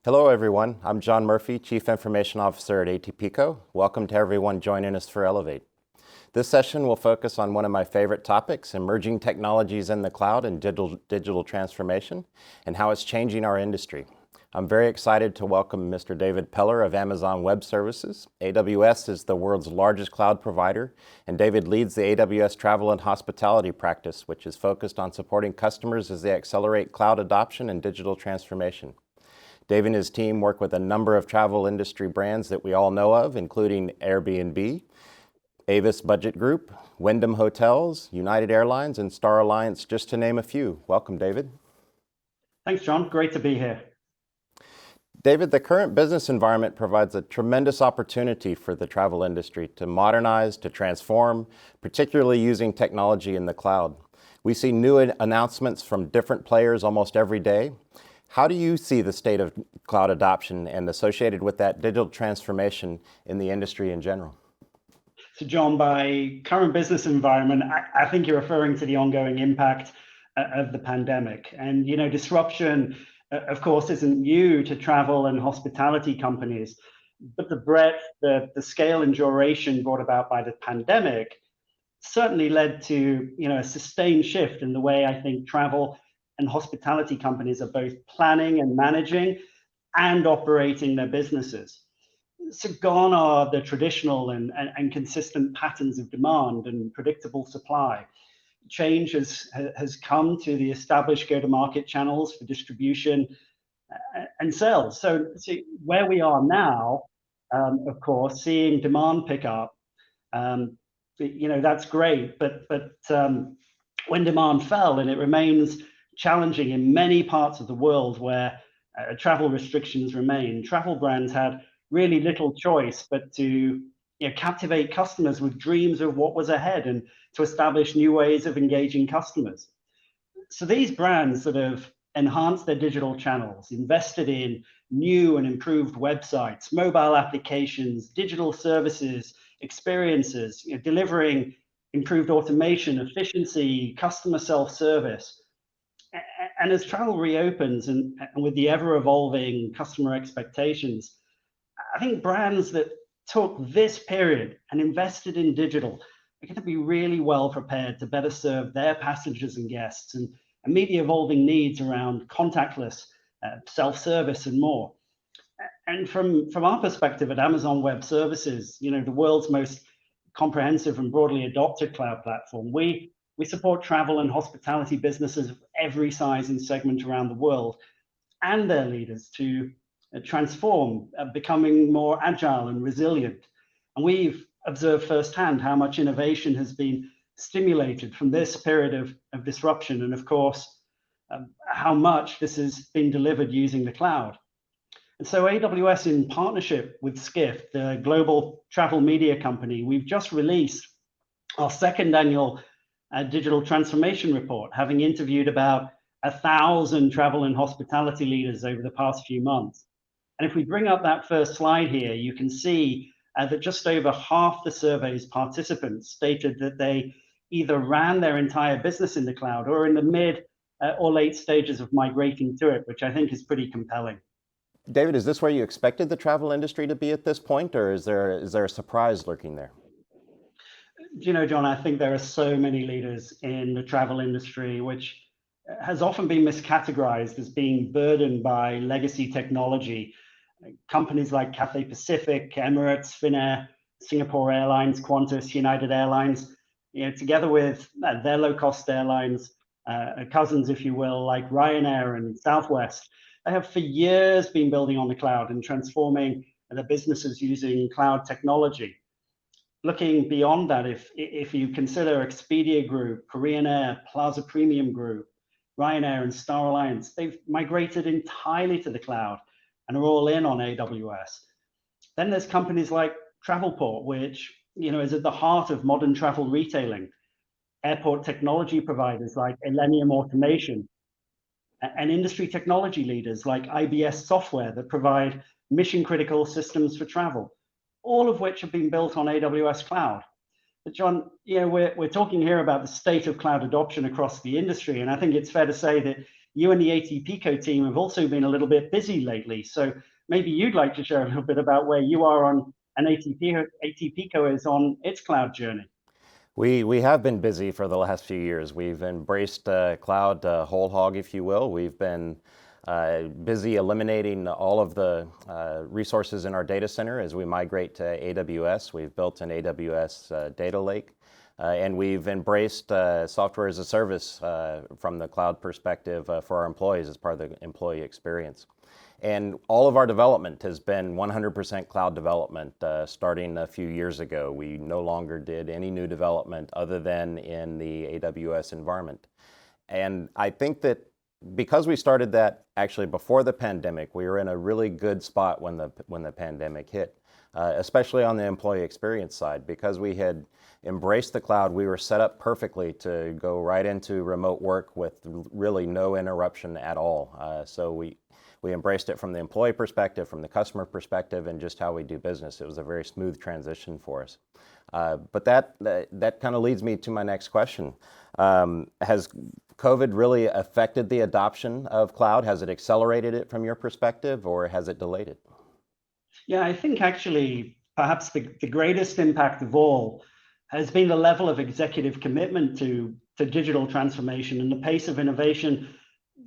Hello, everyone. I'm John Murphy, Chief Information Officer at ATPCO. Welcome to everyone joining us for Elevate. This session will focus on one of my favorite topics, emerging technologies in the cloud and digital transformation, and how it's changing our industry. I'm very excited to welcome Mr. David Peller of Amazon Web Services. AWS is the world's largest cloud provider, and David leads the AWS Travel and Hospitality practice, which is focused on supporting customers as they accelerate cloud adoption and digital transformation. Dave and his team work with a number of travel industry brands that we all know of, including Airbnb, Avis Budget Group, Wyndham Hotels, United Airlines, and Star Alliance, just to name a few. Welcome, David. Thanks, John. Great to be here. David, the current business environment provides a tremendous opportunity for the travel industry to modernize, to transform, particularly using technology in the cloud. We see new announcements from different players almost every day. How do you see the state of cloud adoption and associated with that digital transformation in the industry in general? So, John, by current business environment, I think you're referring to the ongoing impact of the pandemic. And, disruption, of course, isn't new to travel and hospitality companies, but the breadth, the scale and duration brought about by the pandemic certainly led to, a sustained shift in the way I think travel and hospitality companies are both planning and managing and operating their businesses. So gone are the traditional and consistent patterns of demand and predictable supply. Change has come to the established go-to-market channels for distribution and sales. So see, where we are now, of course, seeing demand pick up, that's great. But when demand fell, and it remains challenging in many parts of the world where travel restrictions remain, travel brands had really little choice but to captivate customers with dreams of what was ahead and to establish new ways of engaging customers. So these brands that have enhanced their digital channels, invested in new and improved websites, mobile applications, digital services, experiences, delivering improved automation, efficiency, customer self-service. And as travel reopens and with the ever-evolving customer expectations, I think brands that took this period and invested in digital are going to be really well prepared to better serve their passengers and guests and meet the evolving needs around contactless, self-service, and more. And from our perspective at Amazon Web Services, the world's most comprehensive and broadly adopted cloud platform, we support travel and hospitality businesses of every size and segment around the world and their leaders to transform, becoming more agile and resilient. And we've observed firsthand how much innovation has been stimulated from this period of disruption, and of course, how much this has been delivered using the cloud. And so AWS, in partnership with Skift, the global travel media company, we've just released our second annual digital transformation report, having interviewed about 1,000 travel and hospitality leaders over the past few months. And if we bring up that first slide here, you can see that just over half the survey's participants stated that they either ran their entire business in the cloud or in the mid or late stages of migrating to it, which I think is pretty compelling. David, is this where you expected the travel industry to be at this point, or is there a surprise lurking there? John, I think there are so many leaders in the travel industry, which has often been miscategorized as being burdened by legacy technology. Companies like Cathay Pacific, Emirates, Finnair, Singapore Airlines, Qantas, United Airlines, together with their low-cost airlines, cousins, if you will, like Ryanair and Southwest, they have for years been building on the cloud and transforming their businesses using cloud technology. Looking beyond that, if you consider Expedia Group, Korean Air, Plaza Premium Group, Ryanair, and Star Alliance, they've migrated entirely to the cloud and are all in on AWS. Then there's companies like Travelport, which is at the heart of modern travel retailing. Airport technology providers like Elenium Automation, and industry technology leaders like IBS Software that provide mission-critical systems for travel, all of which have been built on AWS Cloud. But John, we're talking here about the state of cloud adoption across the industry, and I think it's fair to say that you and the AT-Pico team have also been a little bit busy lately. So maybe you'd like to share a little bit about where you are on and AT-Pico is on its cloud journey. We have been busy for the last few years. We've embraced cloud whole hog, if you will. We've been busy eliminating all of the resources in our data center as we migrate to AWS. We've built an AWS data lake, and we've embraced software as a service from the cloud perspective for our employees as part of the employee experience. And all of our development has been 100% cloud development starting a few years ago. We no longer did any new development other than in the AWS environment. And I think that because we started that actually before the pandemic, we were in a really good spot when the pandemic hit, especially on the employee experience side. Because we had embraced the cloud, we were set up perfectly to go right into remote work with really no interruption at all. So we embraced it from the employee perspective, from the customer perspective, and just how we do business. It was a very smooth transition for us. But that kind of leads me to my next question. Has COVID really affected the adoption of cloud? Has it accelerated it from your perspective, or has it delayed it? Yeah, I think actually perhaps the greatest impact of all has been the level of executive commitment to digital transformation and the pace of innovation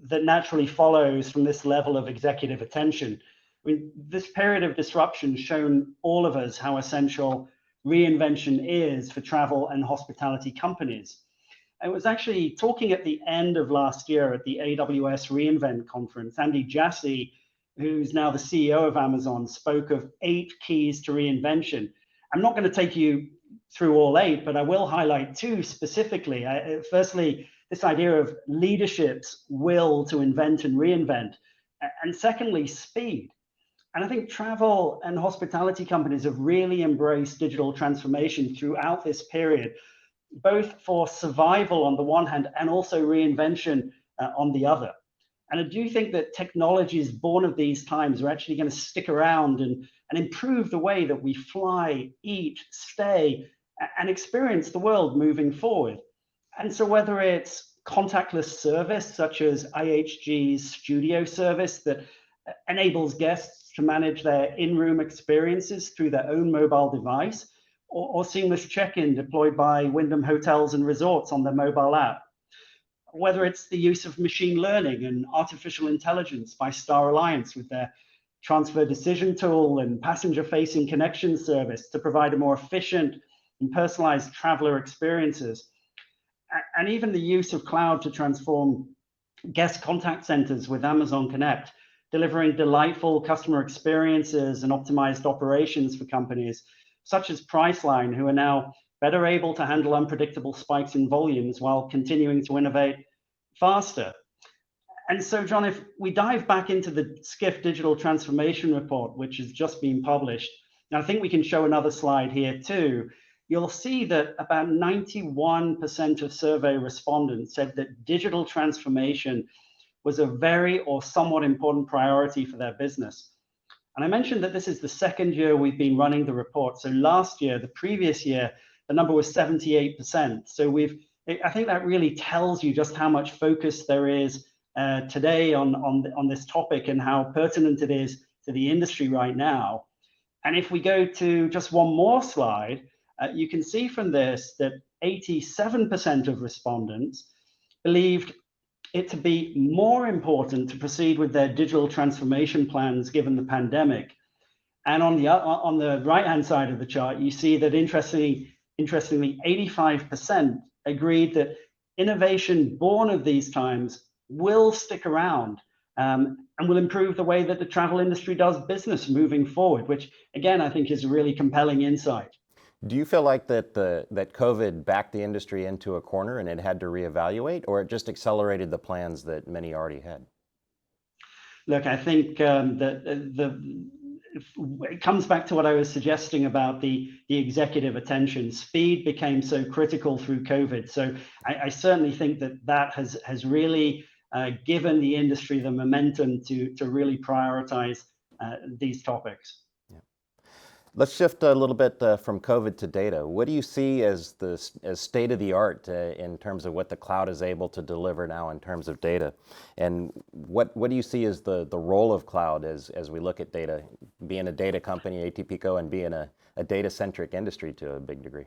that naturally follows from this level of executive attention. I mean, this period of disruption has shown all of us how essential reinvention is for travel and hospitality companies. I was actually talking at the end of last year at the AWS reInvent conference. Andy Jassy, who's now the CEO of Amazon, spoke of 8 keys to reinvention. I'm not going to take you through all 8, but I will highlight 2 specifically. Firstly, this idea of leadership's will to invent and reinvent, and secondly, speed. And I think travel and hospitality companies have really embraced digital transformation throughout this period, both for survival on the one hand and also reinvention on the other. And I do think that technologies born of these times are actually going to stick around and improve the way that we fly, eat, stay, and experience the world moving forward. And so whether it's contactless service, such as IHG's Studio service that enables guests to manage their in-room experiences through their own mobile device, or seamless check-in deployed by Wyndham Hotels and Resorts on their mobile app, whether it's the use of machine learning and artificial intelligence by Star Alliance with their transfer decision tool and passenger-facing connection service to provide a more efficient and personalized traveler experiences, and even the use of cloud to transform guest contact centers with Amazon Connect, delivering delightful customer experiences and optimized operations for companies such as Priceline, who are now better able to handle unpredictable spikes in volumes while continuing to innovate faster. And so, John, if we dive back into the Skift Digital Transformation Report, which has just been published, and I think we can show another slide here too, you'll see that about 91% of survey respondents said that digital transformation was a very or somewhat important priority for their business. And I mentioned that this is the second year we've been running the report. So last year, the previous year, the number was 78%. So I think that really tells you just how much focus there is today on this topic and how pertinent it is to the industry right now. And if we go to just one more slide, you can see from this that 87% of respondents believed it to be more important to proceed with their digital transformation plans given the pandemic. And on the right-hand side of the chart, you see that interestingly, 85% agreed that innovation born of these times will stick around and will improve the way that the travel industry does business moving forward, which again, I think is a really compelling insight. Do you feel like that COVID backed the industry into a corner and it had to reevaluate, or it just accelerated the plans that many already had? Look, I think that it comes back to what I was suggesting about the executive attention. Speed became so critical through COVID. So I certainly think that has really given the industry the momentum to really prioritize these topics. Let's shift a little bit from COVID to data. What do you see as state of the art in terms of what the cloud is able to deliver now in terms of data? And what do you see as the role of cloud as we look at data, being a data company, ATPCO, and being a data-centric industry to a big degree?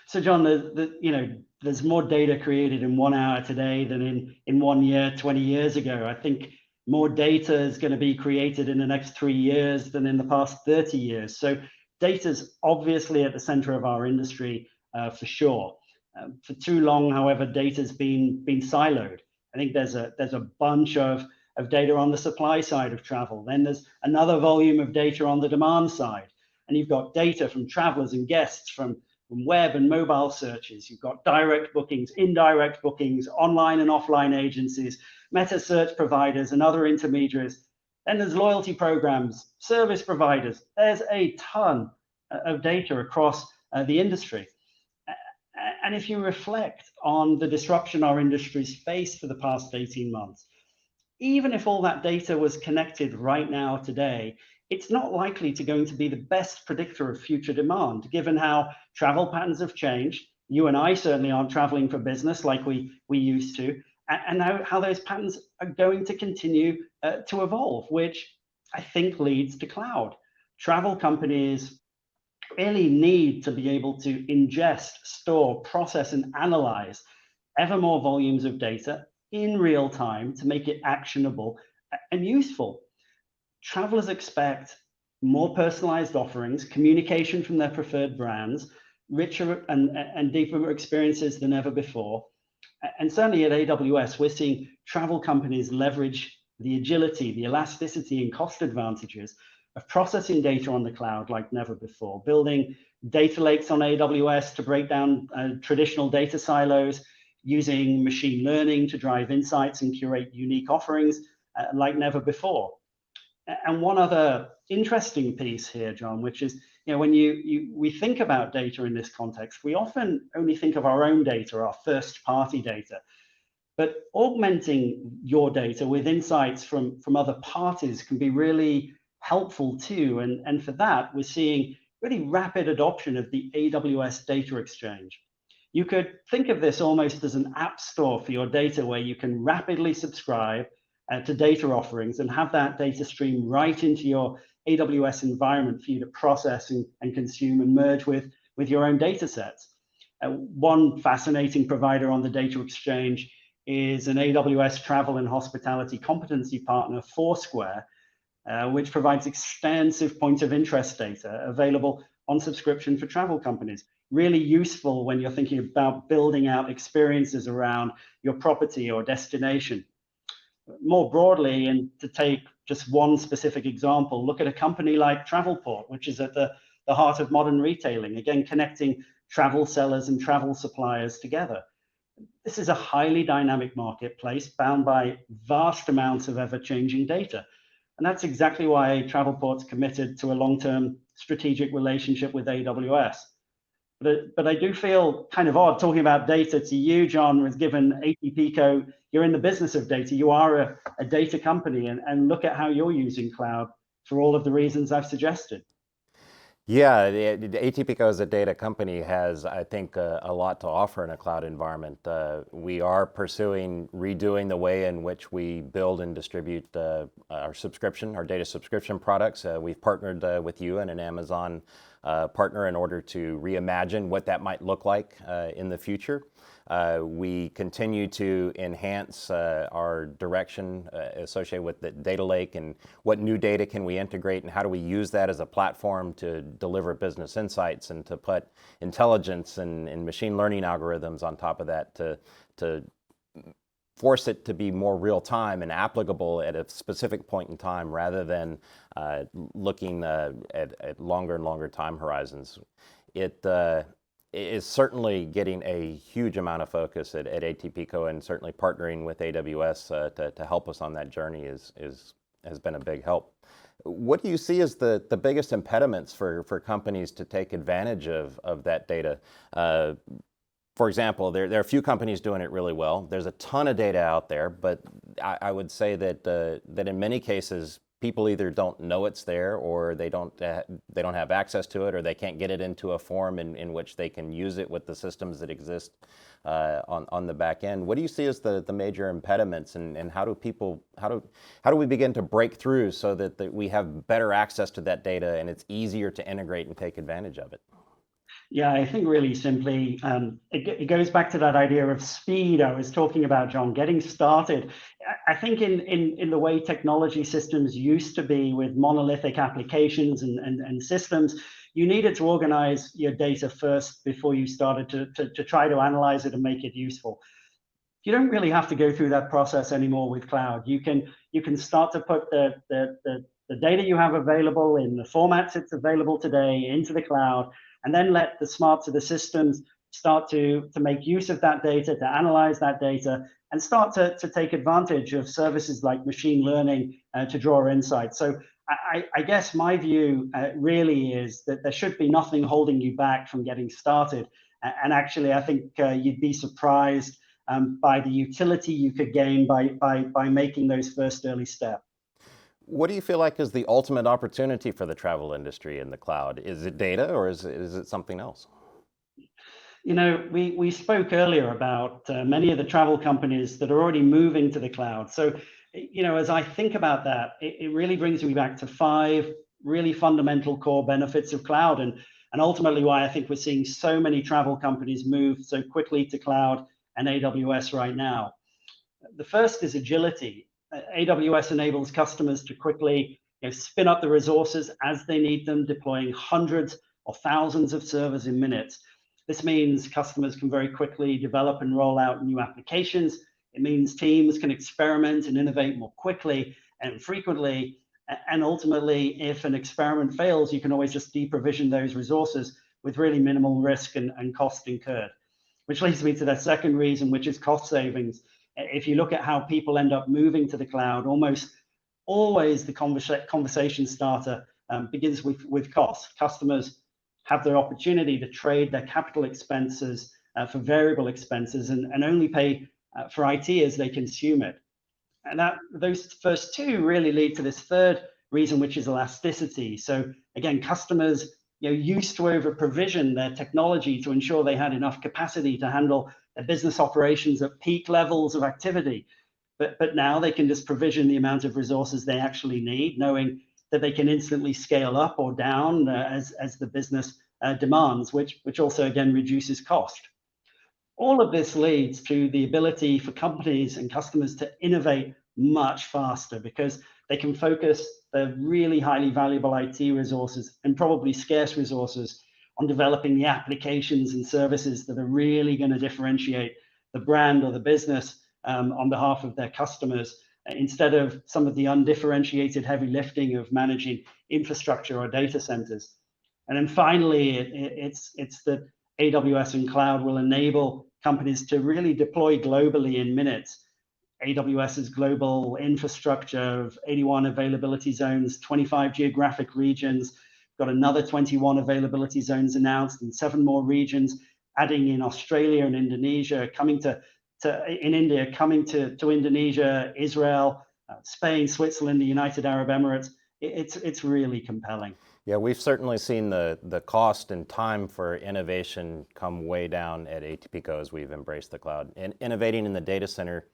So John, there's more data created in 1 hour today than in 1 year, 20 years ago. I think more data is going to be created in the next 3 years than in the past 30 years. So data is obviously at the center of our industry for sure. For too long, however, data's been siloed. I think there's a bunch of data on the supply side of travel. Then there's another volume of data on the demand side. And you've got data from travelers and guests from web and mobile searches. You've got direct bookings, indirect bookings, online and offline agencies, meta search providers and other intermediaries. Then there's loyalty programs, service providers. There's a ton of data across the industry. And if you reflect on the disruption our industry's faced for the past 18 months, even if all that data was connected right now today, it's not likely to be the best predictor of future demand, given how travel patterns have changed. You and I certainly aren't traveling for business like we used to, and how those patterns are going to continue to evolve, which I think leads to cloud. Travel companies really need to be able to ingest, store, process, and analyze ever more volumes of data in real time to make it actionable and useful. Travelers expect more personalized offerings, communication from their preferred brands, richer and deeper experiences than ever before. And certainly at AWS, we're seeing travel companies leverage the agility, the elasticity, and cost advantages of processing data on the cloud like never before, building data lakes on AWS to break down traditional data silos, using machine learning to drive insights and curate unique offerings like never before. And one other interesting piece here, John, which is, when we think about data in this context, we often only think of our own data, our first-party data. But augmenting your data with insights from other parties can be really helpful too. And for that, we're seeing really rapid adoption of the AWS Data Exchange. You could think of this almost as an app store for your data where you can rapidly subscribe to data offerings and have that data stream right into your AWS environment for you to process and consume and merge with your own data sets. One fascinating provider on the Data Exchange is an AWS travel and hospitality competency partner, Foursquare, which provides extensive point of interest data available on subscription for travel companies. Really useful when you're thinking about building out experiences around your property or destination. More broadly, and to take just one specific example, look at a company like Travelport, which is at the heart of modern retailing, again, connecting travel sellers and travel suppliers together. This is a highly dynamic marketplace bound by vast amounts of ever-changing data. And that's exactly why Travelport's committed to a long-term strategic relationship with AWS. But I do feel kind of odd talking about data to you, John, as given ATPCO, you're in the business of data. You are a data company, and look at how you're using cloud for all of the reasons I've suggested. Yeah, the ATPCO as a data company has, I think, a lot to offer in a cloud environment. We are pursuing redoing the way in which we build and distribute our data subscription products. We've partnered with you and an Amazon partner in order to reimagine what that might look like in the future. We continue to enhance our direction associated with the data lake and what new data can we integrate and how do we use that as a platform to deliver business insights and to put intelligence and machine learning algorithms on top of that to force it to be more real time and applicable at a specific point in time rather than looking at longer and longer time horizons. It is certainly getting a huge amount of focus at ATPCO, and certainly partnering with AWS to help us on that journey has been a big help. What do you see as the biggest impediments for companies to take advantage of that data? For example, there are a few companies doing it really well. There's a ton of data out there, but I would say that in many cases, people either don't know it's there, or they don't have access to it, or they can't get it into a form in which they can use it with the systems that exist on the back end. What do you see as the major impediments, and how do we begin to break through so that we have better access to that data and it's easier to integrate and take advantage of it? Yeah, I think really simply, it goes back to that idea of speed I was talking about, John, getting started. I think in the way technology systems used to be with monolithic applications and systems, you needed to organize your data first before you started to try to analyze it and make it useful. You don't really have to go through that process anymore with cloud. You can start to put the data you have available in the formats it's available today into the cloud, and then let the smarts of the systems start to make use of that data, to analyze that data, and start to take advantage of services like machine learning to draw insights. So I guess my view really is that there should be nothing holding you back from getting started. And actually, I think you'd be surprised by the utility you could gain by making those first early steps. What do you feel like is the ultimate opportunity for the travel industry in the cloud? Is it data, or is it something else? You know, we spoke earlier about many of the travel companies that are already moving to the cloud. So, you know, as I think about that, it really brings me back to five really fundamental core benefits of cloud, and ultimately why I think we're seeing so many travel companies move so quickly to cloud and AWS right now. The first is agility. AWS enables customers to quickly, spin up the resources as they need them, deploying hundreds or thousands of servers in minutes. This means customers can very quickly develop and roll out new applications. It means teams can experiment and innovate more quickly and frequently. And ultimately, if an experiment fails, you can always just deprovision those resources with really minimal risk and cost incurred. Which leads me to the second reason, which is cost savings. If you look at how people end up moving to the cloud, almost always the conversation starter begins with cost. Customers have the opportunity to trade their capital expenses for variable expenses and only pay for IT as they consume it. And those first two really lead to this third reason, which is elasticity. So again, customers used to over provision their technology to ensure they had enough capacity to handle their business operations at peak levels of activity. But now they can just provision the amount of resources they actually need, knowing that they can instantly scale up or down as the business demands, which also again reduces cost. All of this leads to the ability for companies and customers to innovate much faster because they can focus their really highly valuable IT resources and probably scarce resources on developing the applications and services that are really going to differentiate the brand or the business on behalf of their customers, instead of some of the undifferentiated heavy lifting of managing infrastructure or data centers. And then finally, it's that AWS and cloud will enable companies to really deploy globally in minutes. AWS's global infrastructure of 81 availability zones, 25 geographic regions, got another 21 availability zones announced and 7 more regions, adding in Australia and Indonesia, coming to India, coming to Indonesia, Israel, Spain, Switzerland, the United Arab Emirates. It's really compelling. Yeah, we've certainly seen the cost and time for innovation come way down at ATPCO as we've embraced the cloud. And innovating in the data center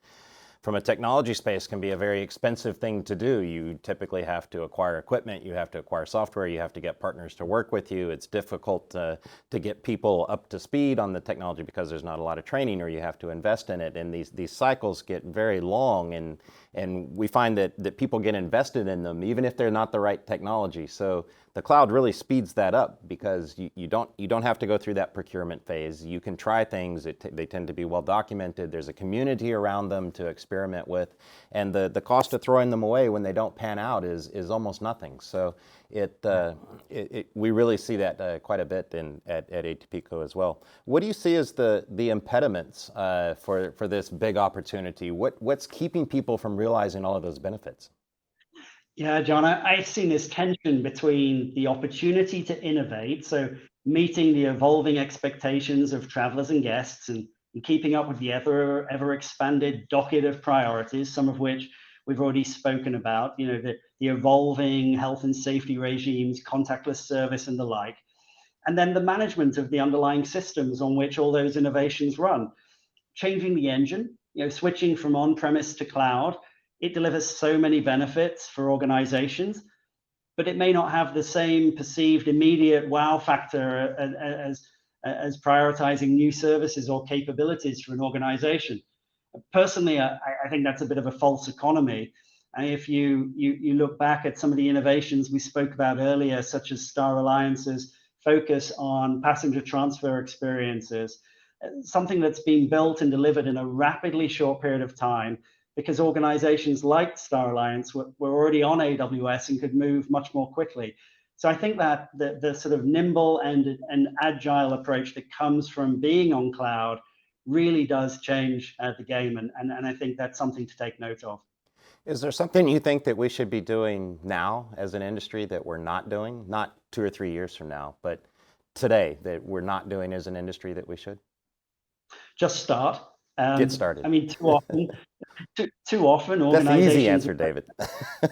from a technology space can be a very expensive thing to do. You typically have to acquire equipment, you have to acquire software, you have to get partners to work with you. It's difficult to get people up to speed on the technology because there's not a lot of training, or you have to invest in it. And these cycles get very long, and we find that people get invested in them even if they're not the right technology. So the cloud really speeds that up because you don't have to go through that procurement phase. You can try things. They tend to be well documented. There's a community around them to experiment with, and the cost of throwing them away when they don't pan out is almost nothing. So we really see that quite a bit at ATPCO as well. What do you see as the impediments for this big opportunity? What's keeping people from realizing all of those benefits? Yeah, John, I've seen this tension between the opportunity to innovate, so meeting the evolving expectations of travelers and guests, and keeping up with the ever expanded docket of priorities, some of which we've already spoken about, the evolving health and safety regimes, contactless service and the like. And then the management of the underlying systems on which all those innovations run. Changing the engine, switching from on-premise to cloud, it delivers so many benefits for organizations, but it may not have the same perceived immediate wow factor as prioritizing new services or capabilities for an organization. Personally, I think that's a bit of a false economy. And if you look back at some of the innovations we spoke about earlier, such as Star Alliance's focus on passenger transfer experiences, something that's been built and delivered in a rapidly short period of time, because organizations like Star Alliance were already on AWS and could move much more quickly. So I think that the sort of nimble and agile approach that comes from being on cloud really does change the game. And I think that's something to take note of. Is there something you think that we should be doing now as an industry that we're not doing, not 2 or 3 years from now, but today that we're not doing as an industry that we should? Just start. Get started. I mean, too often organizations. That's the easy answer, David.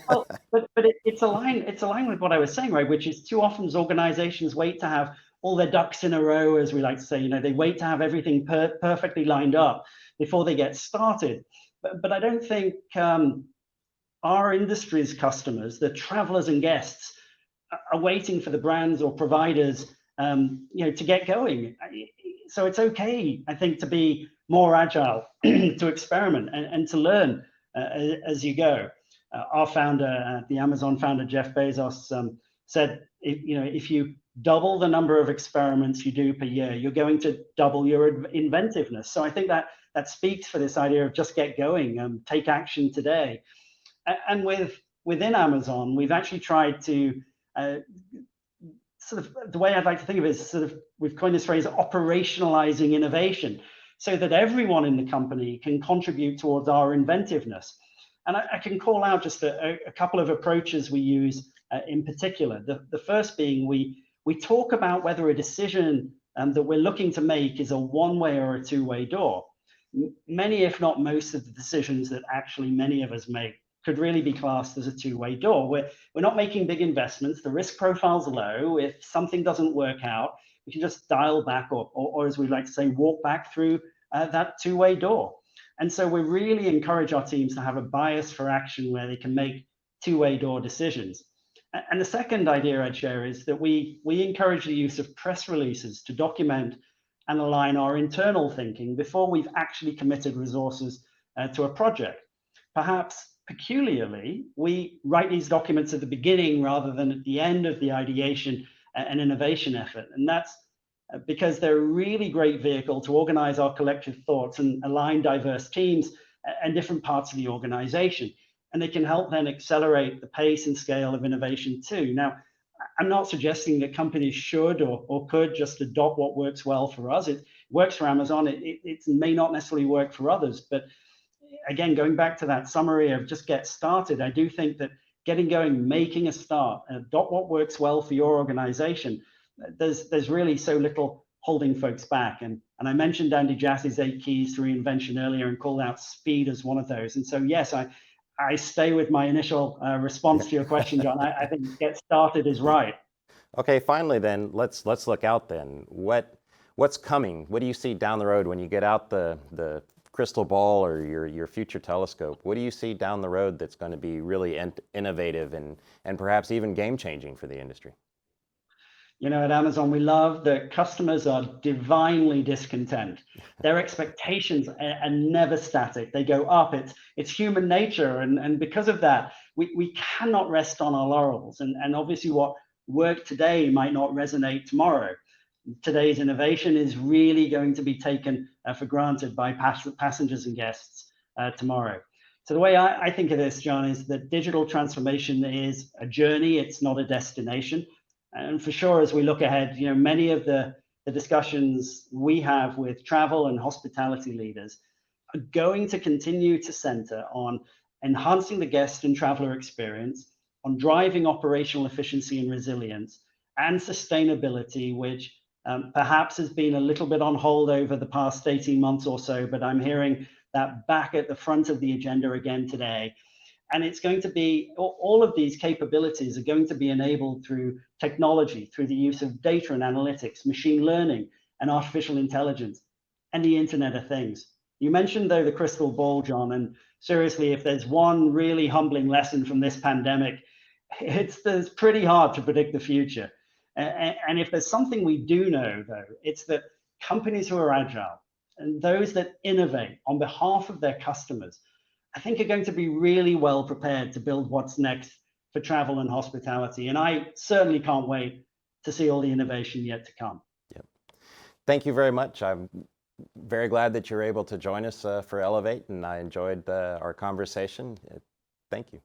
Well, but it's aligned with what I was saying, right? Which is too often organizations wait to have all their ducks in a row, as we like to say. They wait to have everything perfectly lined up before they get started. But I don't think our industry's customers, the travelers and guests, are waiting for the brands or providers, to get going. So it's okay, I think, to be more agile, to experiment and to learn as you go. Our founder, the Amazon founder, Jeff Bezos, said, if you double the number of experiments you do per year, you're going to double your inventiveness. So I think that speaks for this idea of just get going, take action today. And within Amazon, we've actually tried to sort of, the way I'd like to think of it is sort of, we've coined this phrase, operationalizing innovation, so that everyone in the company can contribute towards our inventiveness. And I can call out just a couple of approaches we use in particular. The first being we talk about whether a decision that we're looking to make is a one-way or a two-way door. Many, if not most, of the decisions that actually many of us make could really be classed as a two-way door. We're not making big investments. The risk profile's low. If something doesn't work out, we can just dial back or as we like to say, walk back through that two-way door. And so we really encourage our teams to have a bias for action where they can make two-way door decisions. And the second idea I'd share is that we encourage the use of press releases to document and align our internal thinking before we've actually committed resources to a project. Perhaps peculiarly, we write these documents at the beginning rather than at the end of the ideation and innovation effort. And that's because they're a really great vehicle to organize our collective thoughts and align diverse teams and different parts of the organization. And they can help then accelerate the pace and scale of innovation too. Now, I'm not suggesting that companies should or could just adopt what works well for us. It works for Amazon. It may not necessarily work for others, but again, going back to that summary of just get started, I do think that getting going, making a start, adopt what works well for your organization, there's really so little holding folks back. And I mentioned Andy Jassy's 8 keys to reinvention earlier and called out speed as one of those. And so, yes, I stay with my initial response to your question, John. I think get started is right. Okay, finally then, let's look out then. What's coming? What do you see down the road when you get out the crystal ball or your future telescope? What do you see down the road that's going to be really innovative and perhaps even game-changing for the industry? At Amazon, we love that customers are divinely discontent. Their expectations are never static. They go up. It's human nature. And because of that, we cannot rest on our laurels. And obviously what worked today might not resonate tomorrow. Today's innovation is really going to be taken for granted by passengers and guests tomorrow. So the way I think of this, John, is that digital transformation is a journey. It's not a destination. And for sure, as we look ahead, many of the discussions we have with travel and hospitality leaders are going to continue to center on enhancing the guest and traveler experience, on driving operational efficiency and resilience, and sustainability, which perhaps has been a little bit on hold over the past 18 months or so, but I'm hearing that back at the front of the agenda again today. And it's going to be, all of these capabilities are going to be enabled through technology, through the use of data and analytics, machine learning, and artificial intelligence, and the Internet of Things. You mentioned, though, the crystal ball, John, and seriously, if there's one really humbling lesson from this pandemic, it's pretty hard to predict the future. And if there's something we do know, though, it's that companies who are agile and those that innovate on behalf of their customers, I think are going to be really well prepared to build what's next for travel and hospitality. And I certainly can't wait to see all the innovation yet to come. Yep. Thank you very much. I'm very glad that you're able to join us for Elevate, and I enjoyed our conversation. Thank you.